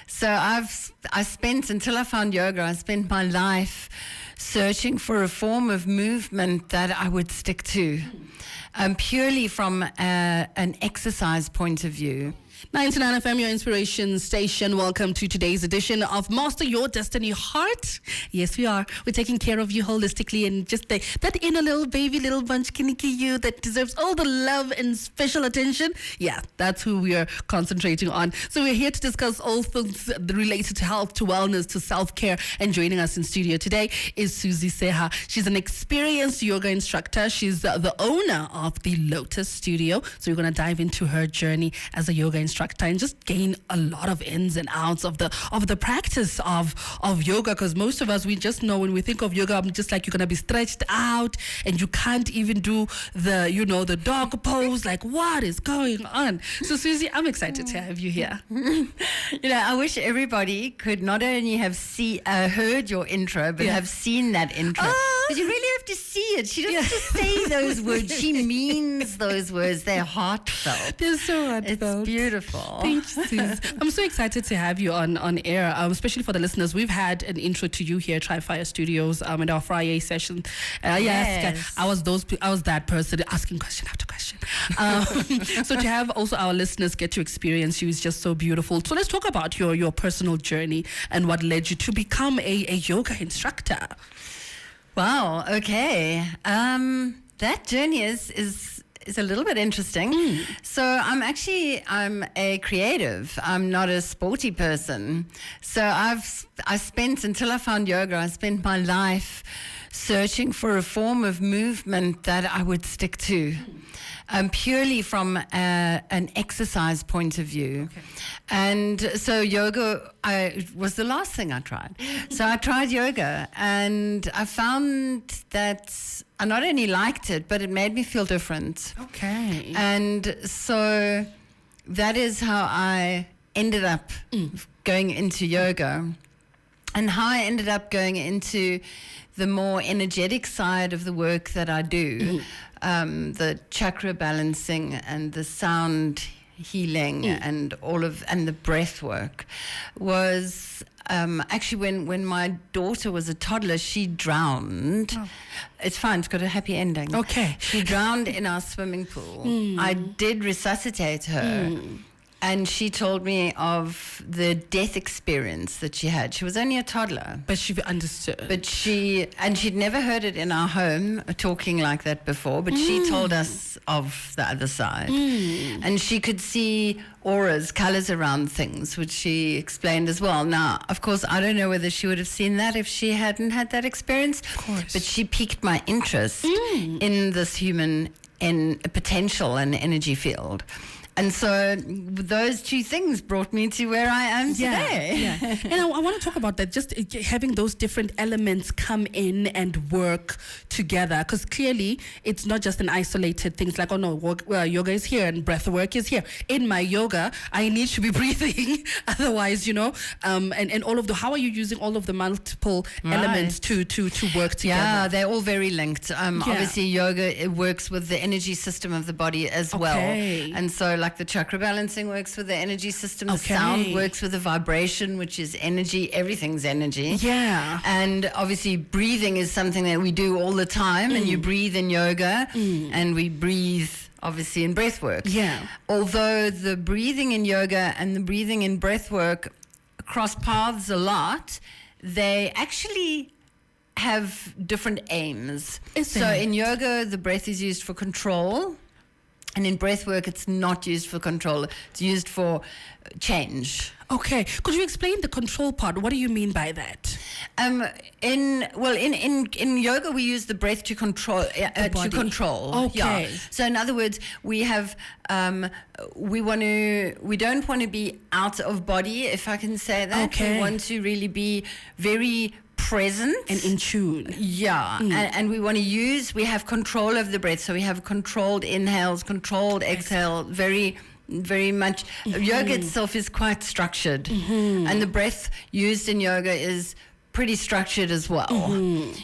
So I spent, until I found yoga, I spent my life searching for a form of movement that I would stick to, purely from an exercise point of view. 99 FM, your inspiration station. Welcome to today's edition of Master Your Destiny Heart. Yes, we are. We're taking care of you holistically, and just that inner little baby, little bunchkiniki you that deserves all the love and special attention. Yeah, that's who we are concentrating on. So we're here to discuss all things related to health, to wellness, to self-care. And joining us in studio today is Suzi Seha. She's an experienced yoga instructor. She's the owner of the Lotus Studio. So we're going to dive into her journey as a yoga instructor and just gain a lot of ins and outs of the practice of yoga, because most of us, we just know when we think of yoga, I'm just like, you're gonna be stretched out and you can't even do the dog pose. Like, what is going on? So Suzi, I'm excited to have you here. I wish everybody could not only have heard your intro, but have seen that intro. Because you really have to see it. She doesn't just say those words. She means those words. They're heartfelt. They're so heartfelt. It's beautiful. Thank you, Suzi. I'm so excited to have you on air, especially for the listeners. We've had an intro to you here at Tri-Fire Studios in our Friday session. Yes. I was that person asking question after question. So to have also our listeners get to experience you is just so beautiful. So let's talk about your personal journey and what led you to become a yoga instructor. Wow. Okay. That journey is a little bit interesting. So I'm a creative. I'm not a sporty person. So until I found yoga, I spent my life searching for a form of movement that I would stick to. Purely from an exercise point of view. Okay. And so yoga was the last thing I tried. So I tried yoga, and I found that I not only liked it, but it made me feel different. Okay. And so that is how I ended up going into yoga, and how I ended up going into the more energetic side of the work that I do. The chakra balancing and the sound healing and the breath work was actually when my daughter was a toddler, she drowned. Oh. It's fine, it's got a happy ending. Okay. She drowned in our swimming pool. I did resuscitate her. And she told me of the death experience that she had. She was only a toddler. But she understood. But she'd never heard it in our home, talking like that before, but she told us of the other side. And she could see auras, colors around things, which she explained as well. Now, of course, I don't know whether she would have seen that if she hadn't had that experience. Of course. But she piqued my interest in this human potential and energy field. And so those two things brought me to where I am today. Yeah. And I want to talk about that, just having those different elements come in and work together. Because clearly, it's not just an isolated thing. It's like, oh no, yoga is here and breath work is here. In my yoga, I need to be breathing. Otherwise, and all of how are you using all of the multiple elements to work together? Yeah, they're all very linked. Obviously, yoga, it works with the energy system of the body as well. And so, like the chakra balancing works with the energy system. The sound works with the vibration, which is energy. Everything's energy. Yeah. And obviously breathing is something that we do all the time, and you breathe in yoga, and we breathe obviously in breath work. Yeah. Although the breathing in yoga and the breathing in breath work cross paths a lot, they actually have different aims. So in yoga, the breath is used for control. And in breath work, it's not used for control. It's used for change. Okay. Could you explain the control part? What do you mean by that? In yoga, we use the breath to control. Okay. Yeah. So in other words, we have we don't want to be out of body, if I can say that. Okay. We want to really be very present and in tune. Yeah. And we want to we have control of the breath. So we have controlled inhales, controlled exhale, very much. Yoga itself is quite structured. And the breath used in yoga is pretty structured as well.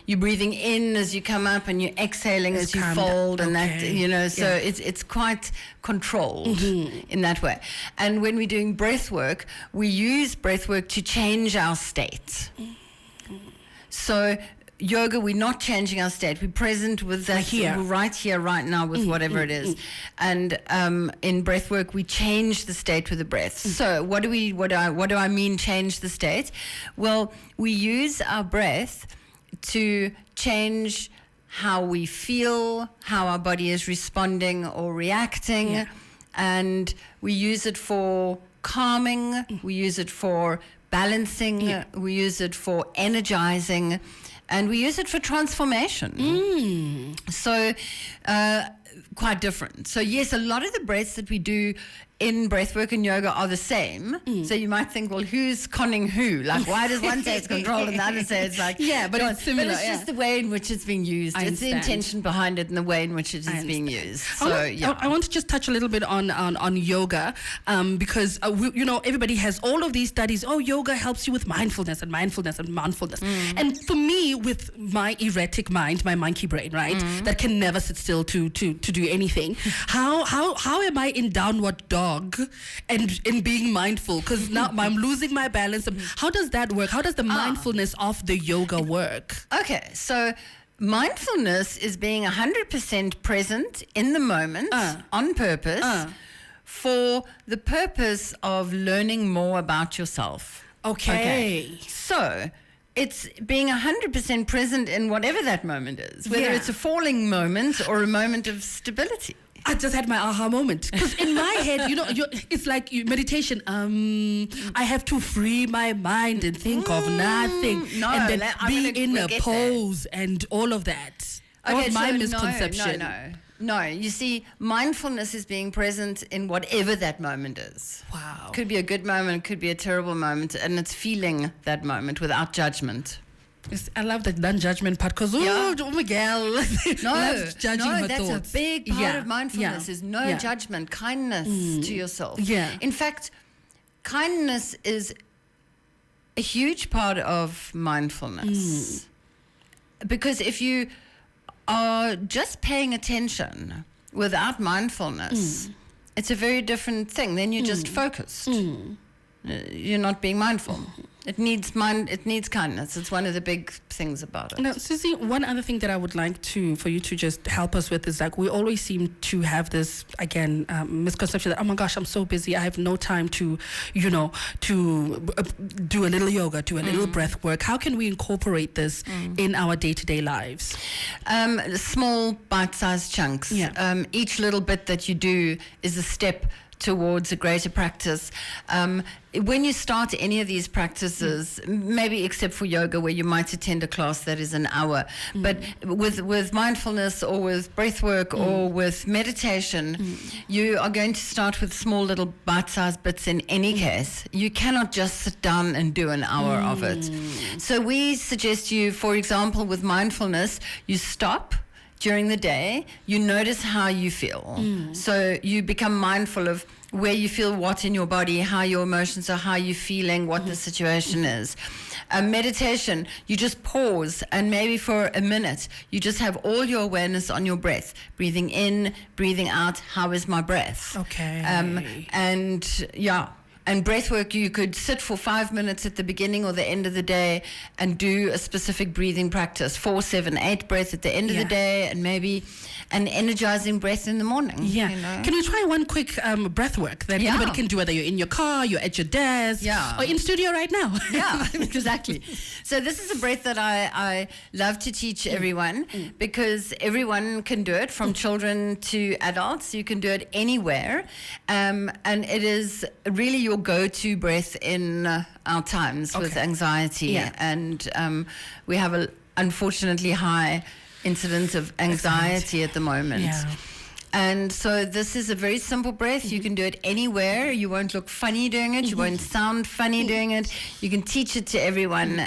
You're breathing in as you come up and you're exhaling as you fold, and that, so it's quite controlled in that way. And when we're doing breath work, we use breath work to change our state. So yoga, we're not changing our state. We're present with that right here, right now, with whatever it is. And in breath work, we change the state with the breath. So what do I mean change the state? Well, we use our breath to change how we feel, how our body is responding or reacting. And we use it for calming. We use it for balancing. We use it for energizing. And we use it for transformation. So quite different. So yes, a lot of the breaths that we do in breathwork and yoga are the same. So you might think, well, who's conning who? Like, why does one say it's controlled and the other say it's like... but it's similar. But it's just the way in which it's being used. It's the intention behind it and the way in which it is being used. So, I want to just touch a little bit on yoga because, everybody has all of these studies. Oh, yoga helps you with mindfulness and mindfulness and mindfulness. And for me, with my erratic mind, my monkey brain, right, that can never sit still to do anything, how am I in downward dog and in being mindful? Because now I'm losing my balance. How does that work? How does the mindfulness of the yoga work? Okay, so mindfulness is being 100% present in the moment on purpose for the purpose of learning more about yourself. Okay. So it's being 100% present in whatever that moment is, whether it's a falling moment or a moment of stability. I just had my aha moment, because in my head, it's like meditation. I have to free my mind and think of nothing, and then be in a pose and all of that. That was my misconception. No. You see, mindfulness is being present in whatever that moment is. Wow. Could be a good moment, could be a terrible moment, and it's feeling that moment without judgment. I love the non-judgment part, because Miguel loves judging her that's thoughts. A big part of mindfulness is no judgment, kindness to yourself. In fact, kindness is a huge part of mindfulness, because if you are just paying attention without mindfulness, it's a very different thing. Then you're just focused. You're not being mindful. It needs kindness. It's one of the big things about it. Now, Suzi, one other thing that I would like for you to just help us with is, like, we always seem to have this, again, misconception that, oh my gosh, I'm so busy, I have no time to do a little yoga, do a little breath work. How can we incorporate this in our day-to-day lives? Small bite-sized chunks. Each little bit that you do is a step towards a greater practice. When you start any of these practices, maybe except for yoga, where you might attend a class that is an hour, but with mindfulness or with breath work or with meditation, you are going to start with small little bite-sized bits in any case. You cannot just sit down and do an hour of it. So we suggest you, for example, with mindfulness, you stop during the day, you notice how you feel. So you become mindful of where you feel what in your body, how your emotions are, how you're feeling, what the situation is. Meditation, you just pause, and maybe for a minute, you just have all your awareness on your breath. Breathing in, breathing out, how is my breath? Okay. And breath work, you could sit for 5 minutes at the beginning or the end of the day and do a specific breathing practice, 4, 7, 8 breaths at the end of the day, and maybe an energizing breath in the morning. Can we try one quick breath work that anybody can do, whether you're in your car, you're at your desk, or in studio right now? Exactly. So this is a breath that I love to teach everyone, because everyone can do it, from children to adults. You can do it anywhere, and it is really your go-to breath in our times with anxiety, and we have a unfortunately high incidence of anxiety at the moment. And so this is a very simple breath. You can do it anywhere. You won't look funny doing it. You won't sound funny doing it. You can teach it to everyone.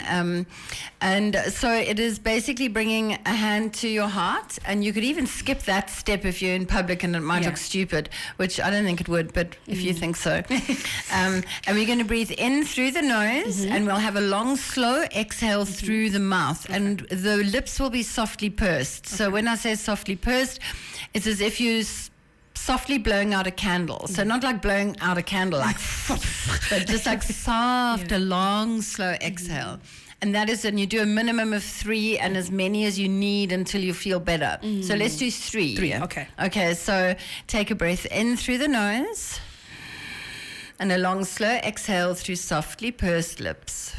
And so it is basically bringing a hand to your heart. And you could even skip that step if you're in public and it might look stupid, which I don't think it would, but if you think so. And we're going to breathe in through the nose, and we'll have a long, slow exhale through the mouth. And the lips will be softly pursed. So when I say softly pursed, it's as if you softly blowing out a candle. So not like blowing out a candle, like, but just like soft, a long, slow exhale. And that is, and you do a minimum of 3 and as many as you need until you feel better. So let's do 3. 3, okay. Okay, so take a breath in through the nose and a long, slow exhale through softly pursed lips.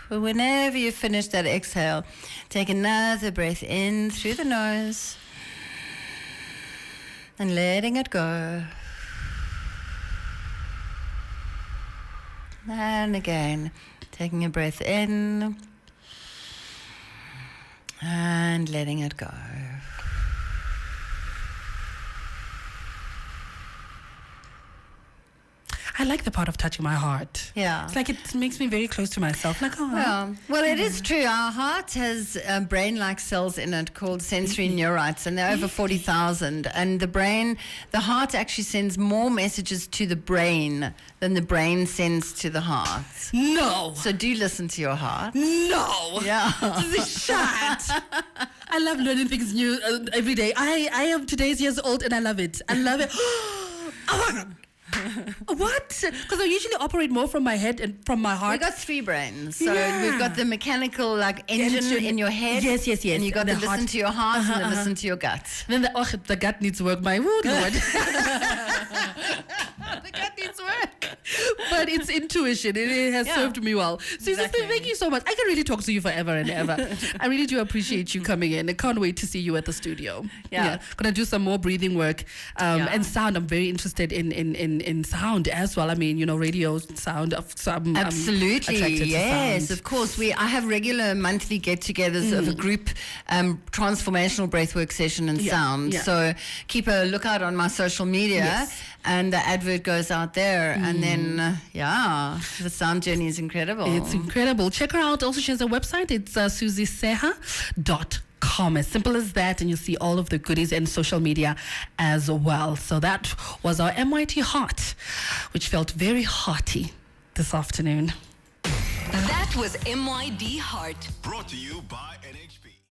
But whenever you finish that exhale, take another breath in through the nose and letting it go. And again, taking a breath in and letting it go. I like the part of touching my heart. Yeah. It's like it makes me very close to myself. Like, oh. Yeah. Well, it is true. Our heart has brain-like cells in it called sensory neurites, and there are over 40,000. And the heart actually sends more messages to the brain than the brain sends to the heart. No. So do listen to your heart. No. Yeah. This is shit. I love learning things new every day. I am today's years old and I love it. I love it. Oh, what? Because I usually operate more from my head and from my heart. We've got 3 brains. So we've got the mechanical engine in your head. Yes. And you've got to listen to your heart and then listen to your gut. Then the gut needs work. My wood, Lord. The gut needs work. But it's intuition. It has served me well. So Exactly. thank you so much. I can really talk to you forever and ever. I really do appreciate you coming in. I can't wait to see you at the studio. Yeah. Gonna do some more breathing work and sound. I'm very interested in sound as well. I mean, radio sound of some. Absolutely, yes, of course. I have regular monthly get-togethers of a group transformational breathwork session and sound. Yeah. So keep a lookout on my social media, and the advert goes out there. And then, the sound journey is incredible. It's incredible. Check her out. Also, she has a website. It's suziseha.com. As simple as that, and you'll see all of the goodies and social media as well. So that was our MYD Heart, which felt very hearty this afternoon. That was MYD Heart. Brought to you by NHP.